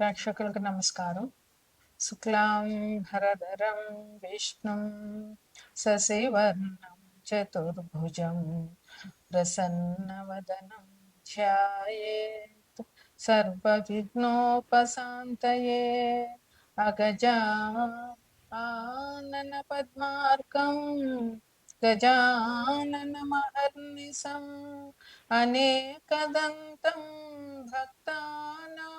ప్రేక్షకులకు నమస్కారం. శుక్లాం భరధరం విష్ణుం శశివర్ణం చతుర్భుజం ప్రసన్నవదనం ధ్యాయేత్ సర్వవిఘ్నోపశాంతయే. అగజా ఆనన పద్మార్కం గజాననమహర్నిశం అనేకదంతం భక్తానాం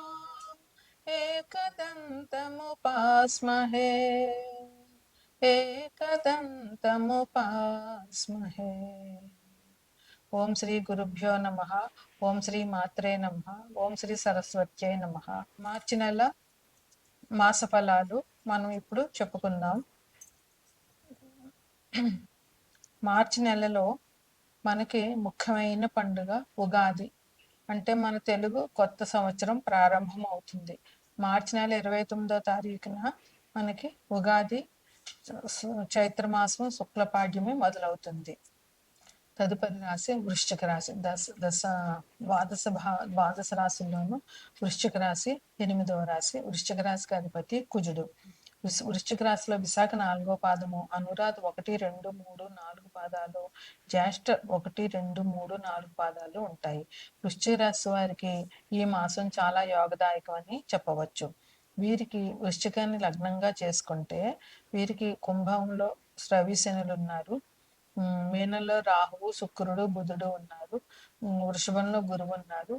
एकदन्तमुपास्महे एकदन्तमुपास्महे. ఓం శ్రీ గురుభ్యో నమః. ఓం శ్రీ మాత్రే నమః. ఓం శ్రీ సరస్వత్యై నమః. మార్చి నెల మాస ఫలాలు మనం ఇప్పుడు చెప్పుకుందాం. మార్చి నెలలో మనకి ముఖ్యమైన పండుగ ఉగాది. అంటే మన తెలుగు కొత్త సంవత్సరం ప్రారంభం అవుతుంది. మార్చి నెల 29వ తారీఖున మనకి ఉగాది చైత్రమాసం శుక్లపాడ్యమి మొదలవుతుంది. తదుపరి రాశి వృశ్చిక రాశి. ద్వాదశ రాశుల్లోనూ వృశ్చిక రాశి 8వ రాశి. వృశ్చిక రాశికి అధిపతి కుజుడు. వృశ్చిక రాశిలో విశాఖ 4వ పాదము, అనురాధ 1, 2, 3, 4 పాదాలు, జ్యేష్ఠ 1, 2, 3, 4 పాదాలు ఉంటాయి. వృశ్చిక రాశి వారికి ఈ మాసం చాలా యోగదాయకం అని చెప్పవచ్చు. వీరికి వృశ్చికాన్ని లగ్నంగా చేసుకుంటే వీరికి కుంభంలో శ్రవిశనులు ఉన్నారు, మీనంలో రాహువు శుక్రుడు బుధుడు ఉన్నారు, వృషభంలో గురువు ఉన్నారు,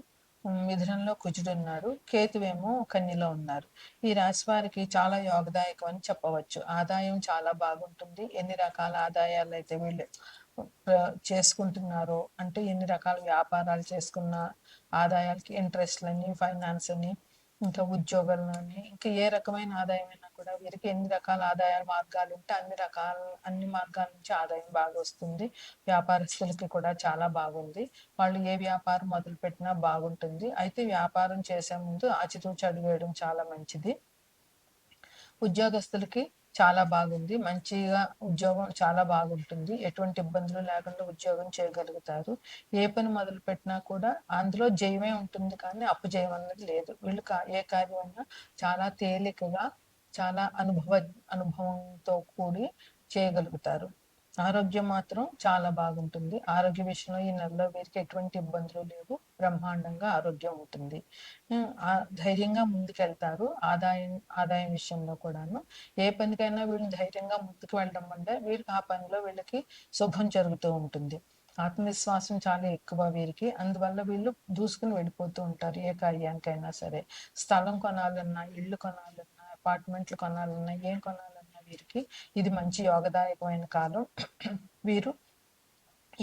మిథునంలో కుజుడు ఉన్నారు, కేతువేమో కన్యలో ఉన్నారు. ఈ రాశి వారికి చాలా యోగదాయకం అని చెప్పవచ్చు. ఆదాయం చాలా బాగుంటుంది. ఎన్ని రకాల ఆదాయాలు అయితే వీళ్ళు చేసుకుంటున్నారో, అంటే ఎన్ని రకాల వ్యాపారాలు చేసుకున్న ఆదాయాలకి ఇంట్రెస్ట్లని, ఫైనాన్స్ అని, ఇంకా ఉద్యోగాలని, ఇంకా ఏ రకమైన ఆదాయమైనా కూడా వీరికి ఎన్ని రకాల ఆదాయ మార్గాలు ఉంటే అన్ని మార్గాల నుంచి ఆదాయం బాగా వస్తుంది. వ్యాపారస్తులకి కూడా చాలా బాగుంది. వాళ్ళు ఏ వ్యాపారం మొదలు పెట్టినా బాగుంటుంది. అయితే వ్యాపారం చేసే ముందు ఆచితూచి అడుగు వేయడం చాలా మంచిది. ఉద్యోగస్తులకి చాలా బాగుంది. మంచిగా ఉద్యోగం చాలా బాగుంటుంది. ఎటువంటి ఇబ్బందులు లేకుండా ఉద్యోగం చేయగలుగుతారు. ఏ పని మొదలు పెట్టినా కూడా అందులో జయమే ఉంటుంది, కానీ అపజయం అన్నది లేదు. వీళ్ళు ఏ కార్యమైనా చాలా తేలికగా, చాలా అనుభవంతో కూడి చేయగలుగుతారు. ఆరోగ్యం మాత్రం చాలా బాగుంటుంది. ఆరోగ్య విషయంలో ఈ నెలలో వీరికి ఎటువంటి ఇబ్బందులు లేవు. బ్రహ్మాండంగా ఆరోగ్యం ఉంటుంది. ధైర్యంగా ముందుకెళ్తారు. ఆదాయం విషయంలో కూడాను ఏ పనికైనా వీళ్ళు ధైర్యంగా ముందుకు వెళ్ళడం అంటే వీళ్ళకి ఆ పనిలో వీళ్ళకి శుభం జరుగుతూ ఉంటుంది. ఆత్మవిశ్వాసం చాలా ఎక్కువ వీరికి. అందువల్ల వీళ్ళు దూసుకుని వెళ్ళిపోతూ ఉంటారు ఏ కార్యానికైనా సరే. స్థలం కొనాలన్నా, ఇల్లు కొనాలన్నా, అపార్ట్మెంట్లు కొనాలన్నా, ఏం కొనాలన్నా వీరికి ఇది మంచి యోగదాయకమైన కాలం. వీరు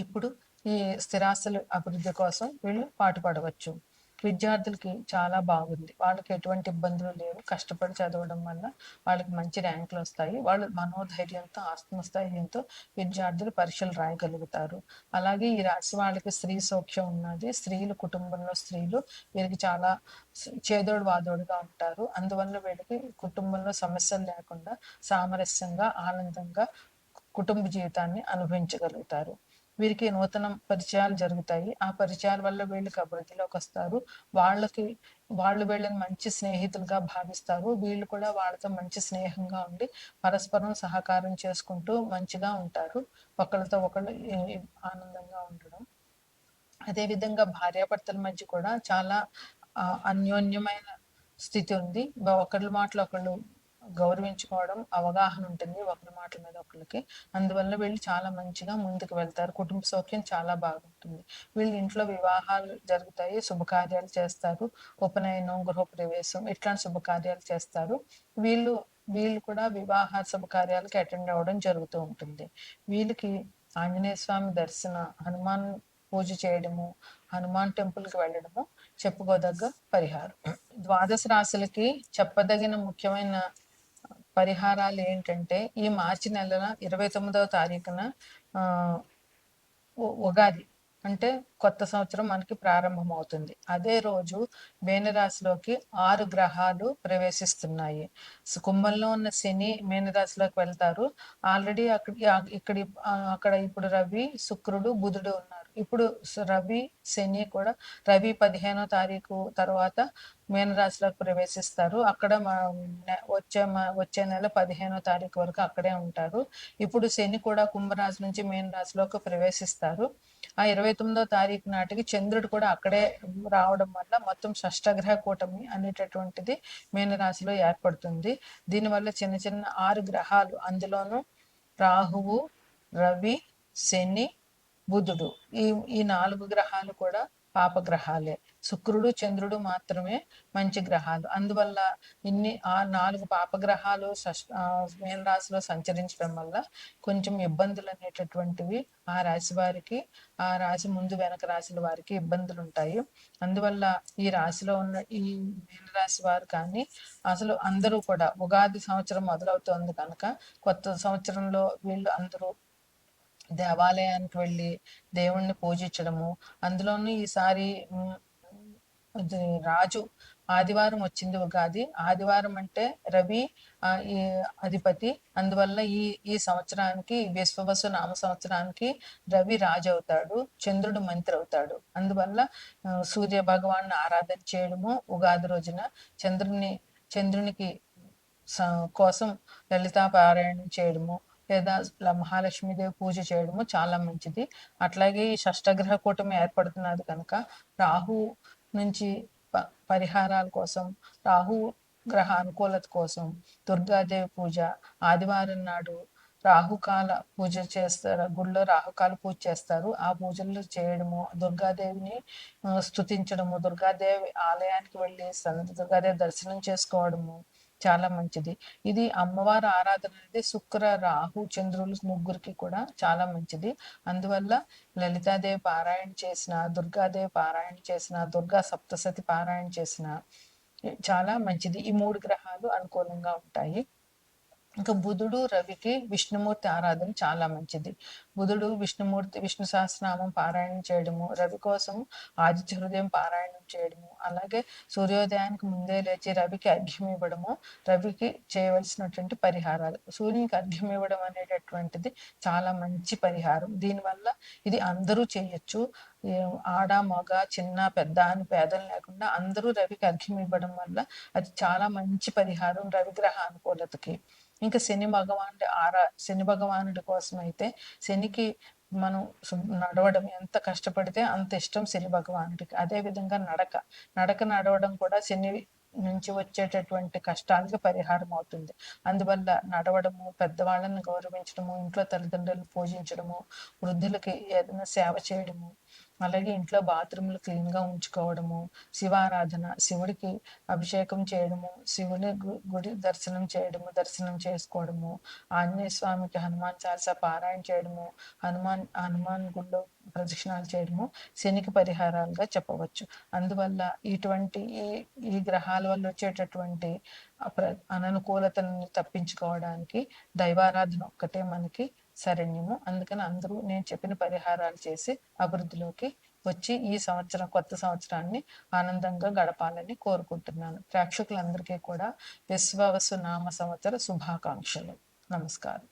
ఇప్పుడు ఈ స్థిరాస్తుల అభివృద్ధి కోసం వీళ్ళు పాటుపడవచ్చు. విద్యార్థులకి చాలా బాగుంది. వాళ్ళకి ఎటువంటి ఇబ్బందులు లేవు. కష్టపడి చదవడం వల్ల వాళ్ళకి మంచి ర్యాంకులు వస్తాయి. వాళ్ళు మనోధైర్యంతో, ఆత్మస్థైర్యంతో విద్యార్థులు పరీక్షలు రాయగలుగుతారు. అలాగే ఈ రాశి వాళ్ళకి స్త్రీ సౌఖ్యం ఉన్నది. కుటుంబంలో స్త్రీలు వీరికి చాలా చేదోడు వాదోడుగా ఉంటారు. అందువల్ల వీళ్ళకి కుటుంబంలో సమస్యలు లేకుండా సామరస్యంగా, ఆనందంగా కుటుంబ జీవితాన్ని అనుభవించగలుగుతారు. వీరికి నూతన పరిచయాలు జరుగుతాయి. ఆ పరిచయాల వల్ల వీళ్ళకి అభివృద్ధిలోకి వస్తారు. వాళ్ళు వీళ్ళని మంచి స్నేహితులుగా భావిస్తారు. వీళ్ళు కూడా వాళ్ళతో మంచి స్నేహంగా ఉండి పరస్పరం సహకారం చేసుకుంటూ మంచిగా ఉంటారు. ఒకళ్ళతో ఒకళ్ళు ఆనందంగా ఉండడం. అదేవిధంగా భార్యాభర్తల మధ్య కూడా చాలా అన్యోన్యమైన స్థితి ఉంది. ఒకళ్ళ మాటలు ఒకళ్ళు గౌరవించుకోవడం, అవగాహన ఉంటుంది ఒకరి మాటల మీద ఒకళ్ళకి. అందువల్ల వీళ్ళు చాలా మంచిగా ముందుకు వెళ్తారు. కుటుంబ సౌఖ్యం చాలా బాగుంటుంది. వీళ్ళు ఇంట్లో వివాహాలు జరుగుతాయి, శుభకార్యాలు చేస్తారు. ఉపనయనం, గృహప్రవేశం ఇట్లాంటి శుభకార్యాలు చేస్తారు. వీళ్ళు కూడా వివాహ శుభకార్యాలకి అటెండ్ అవ్వడం జరుగుతూ ఉంటుంది. వీళ్ళకి ఆంజనేయ స్వామి దర్శన, హనుమాన్ పూజ చేయడము, హనుమాన్ టెంపుల్కి వెళ్ళడము చెప్పుకోదగ్గ పరిహారం. ద్వాదశ రాశులకి చెప్పదగిన ముఖ్యమైన పరిహారాలు ఏంటంటే, ఈ మార్చి నెల 29వ తారీఖున ఉగాది అంటే కొత్త సంవత్సరం మనకి ప్రారంభం అవుతుంది. అదే రోజు మీనరాశిలోకి 6 గ్రహాలు ప్రవేశిస్తున్నాయి. కుంభంలో ఉన్న శని మీనరాశిలోకి వెళ్తారు. ఆల్రెడీ అక్కడ ఇప్పుడు రవి, శుక్రుడు, బుధుడు ఉన్నారు. ఇప్పుడు రవి, శని కూడా రవి 15వ తారీఖు తర్వాత మీనరాశిలోకి ప్రవేశిస్తారు. అక్కడ వచ్చే నెల 15వ తారీఖు వరకు అక్కడే ఉంటారు. ఇప్పుడు శని కూడా కుంభరాశి నుంచి మీనరాశిలోకి ప్రవేశిస్తారు. ఆ 29వ తారీఖు నాటికి చంద్రుడు కూడా అక్కడే రావడం వల్ల మొత్తం షష్టగ్రహ కూటమి అనేటటువంటిది మీనరాశిలో ఏర్పడుతుంది. దీనివల్ల చిన్న చిన్న 6 గ్రహాలు, అందులోనూ రాహువు, రవి, శని, బుధుడు, ఈ ఈ 4 గ్రహాలు కూడా పాపగ్రహాలే. శుక్రుడు, చంద్రుడు మాత్రమే మంచి గ్రహాలు. అందువల్ల ఆ 4 పాపగ్రహాలు మీన రాశిలో సంచరించడం వల్ల కొంచెం ఇబ్బందులు అనేటటువంటివి ఆ రాశి వారికి, ఆ రాశి ముందు వెనక రాశుల వారికి ఇబ్బందులు ఉంటాయి. అందువల్ల ఈ రాశిలో ఉన్న ఈ మీన రాశి వారు కానీ అసలు అందరూ కూడా ఉగాది సంవత్సరం మొదలవుతోంది కనుక కొత్త సంవత్సరంలో వీళ్ళు అందరూ దేవాలయానికి వెళ్ళి దేవుణ్ణి పూజించడము, అందులోనూ ఈసారి రాజు ఆదివారం వచ్చింది ఉగాది. ఆదివారం అంటే రవి ఈ అధిపతి. అందువల్ల ఈ ఈ సంవత్సరానికి, విశ్వవసు నామ సంవత్సరానికి రవి రాజు అవుతాడు, చంద్రుడు మంత్రి అవుతాడు. అందువల్ల సూర్య భగవాన్ని ఆరాధన చేయడము, ఉగాది రోజున చంద్రునికి కోసం లలితా పారాయణం చేయడము, లేదా మహాలక్ష్మీదేవి పూజ చేయడము చాలా మంచిది. అట్లాగే ఈ షష్టగ్రహ కూటమి ఏర్పడుతున్నది కనుక రాహు నుంచి పరిహారాల కోసం, రాహు గ్రహ అనుకూలత కోసం దుర్గాదేవి పూజ, ఆదివారం నాడు రాహుకాల పూజ చేస్తారు. గుళ్ళో రాహుకాల పూజ చేస్తారు. ఆ పూజలు చేయడము, దుర్గాదేవిని స్తుతించడము, దుర్గాదేవి ఆలయానికి వెళ్ళి దుర్గాదేవి దర్శనం చేసుకోవడము చాలా మంచిది. ఇది అమ్మవారి ఆరాధన అనేది శుక్ర, రాహు, చంద్రులు ముగ్గురికి కూడా చాలా మంచిది. అందువల్ల లలితాదేవి పారాయణ చేసిన, దుర్గాదేవి పారాయణ చేసిన, దుర్గా సప్తసతి పారాయణ చేసిన చాలా మంచిది. ఈ 3 గ్రహాలు అనుకూలంగా ఉంటాయి. ఇంకా బుధుడు, రవికి విష్ణుమూర్తి ఆరాధన చాలా మంచిది. బుధుడు విష్ణుమూర్తి, విష్ణు సహస్రనామం పారాయణం చేయడము, రవి కోసం ఆదిత్య హృదయం పారాయణం చేయడము, అలాగే సూర్యోదయానికి ముందే లేచి రవికి అర్ఘ్యం ఇవ్వడము, రవికి చేయవలసినటువంటి పరిహారాలు. సూర్యునికి అర్ఘ్యం ఇవ్వడం అనేటటువంటిది చాలా మంచి పరిహారం. దీనివల్ల ఇది అందరూ చేయొచ్చు. ఆడ, మగ, చిన్న, పెద్ద అని భేదం లేకుండా అందరూ రవికి అర్ఘ్యం ఇవ్వడం వల్ల అది చాలా మంచి పరిహారం రవిగ్రహ అనుకూలతకి. ఇంకా శని భగవానుడి కోసం అయితే శనికి మనం నడవడం ఎంత కష్టపడితే అంత ఇష్టం శని భగవానుడికి. అదే విధంగా నడవడం కూడా శని నుంచి వచ్చేటటువంటి కష్టాలకి పరిహారం అవుతుంది. అందువల్ల నడవడము, పెద్దవాళ్ళని గౌరవించడము, ఇంట్లో తల్లిదండ్రులను పూజించడము, వృద్ధులకి ఏదైనా సేవ చేయడము, అలాగే ఇంట్లో బాత్రూమ్లు క్లీన్గా ఉంచుకోవడము, శివారాధన, శివుడికి అభిషేకం చేయడము, శివుని గుడి దర్శనం చేసుకోవడము, ఆంజనేయ స్వామికి హనుమాన్ చాలీసా పారాయణ చేయడము, హనుమాన్ గుడిలో ప్రదక్షిణాలు చేయడము శనికి పరిహారాలుగా చెప్పవచ్చు. అందువల్ల ఇటువంటి ఈ గ్రహాల వల్ల వచ్చేటటువంటి అననుకూలతలను తప్పించుకోవడానికి దైవారాధన ఒక్కటే మనకి శరణ్యము. అందుకని అందరూ నేను చెప్పిన పరిహారాలు చేసి అభివృద్ధిలోకి వచ్చి ఈ కొత్త సంవత్సరాన్ని ఆనందంగా గడపాలని కోరుకుంటున్నాను. ప్రేక్షకులందరికీ కూడా విశ్వవసు నామ సంవత్సర శుభాకాంక్షలు. నమస్కారం.